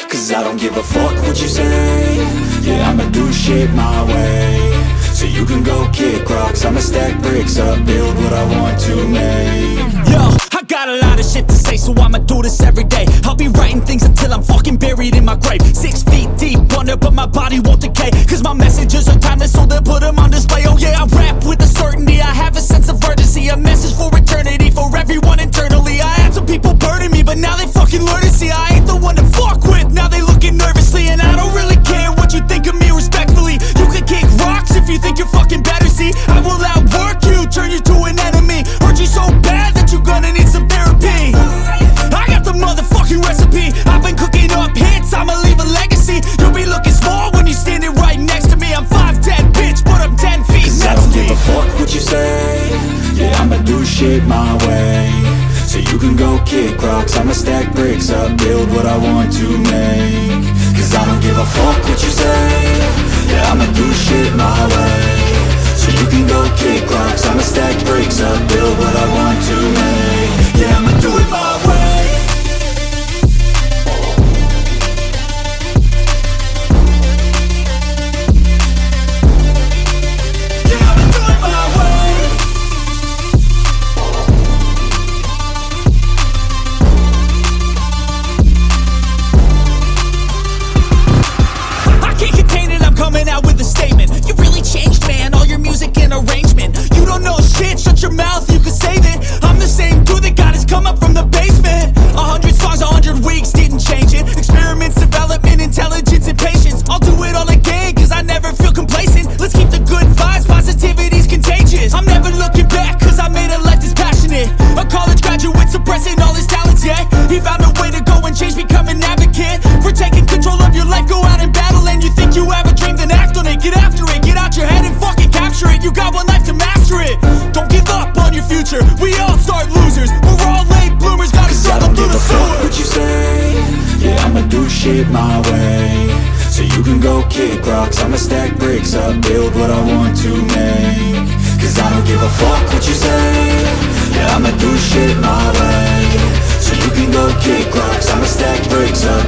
Cause I don't give a fuck what you say. Yeah, I'ma do shit my way. So you can go kick rocks, I'ma stack bricks up, build what I want to make. Yo, I got a lot of shit to say, so I'ma do this every day. I'll be writing things until I'm fucking buried in my grave. 6 feet deep under, but my body won't decay. Cause my messages are timeless, so they'll put them on display. Oh yeah, I rap with a certainty, I have a sense of urgency. A message for eternity, for everyone internally. I had some people burning me, but now they fucking learn to see I ain't the one to fuck with, now they looking nervously. And I don't really care what you think of me, respectfully. You can kick rocks if you think you're fucking better, see. I will outwork you, turn you to an enemy. Hurt you so bad that you're gonna need some therapy. I got the motherfucking recipe, I've been cooking up hits, I'ma leave a legacy. You'll be looking small when you're standing right next to me. I'm 5'10", bitch, but I'm 10 feet Cause I don't give a fuck what you say. Yeah, I'ma do shit my way. So you can go kick rocks, I'ma stack bricks up, build what I want to make. Cause I don't give a fuck what you say. Yeah, I'ma do shit my way. So you can go kick rocks, I'ma stack bricks up, build what I want to make. Yeah, I'ma do it my way. Shut your mouth, you can save it. I'm the same dude that got his come up from the basement. 100 songs, 100 weeks, didn't change it. Experiments, development, intelligence, and patience. I'll do it all again, cause I never feel complacent. Let's keep the good vibes, positivity's contagious. I'm never looking back, cause I made a life that's passionate. A college graduate suppressing all his talents, yeah. He found a way to go and change, become an advocate for taking control of your life, go out and battle. And you think you have a dream, then act on it. Get after it, get out your head and fucking capture it. You got one life to master it. Don't give up on your future, we all start losers. We're all late bloomers, gotta struggle through the sewer. What you say? Yeah, I'ma do shit my way. So you can go kick rocks, I'ma stack bricks up, build what I want to make. Cause I don't give a fuck what you say. Yeah, I'ma do shit my way. So you can go kick rocks, I'ma stack bricks up,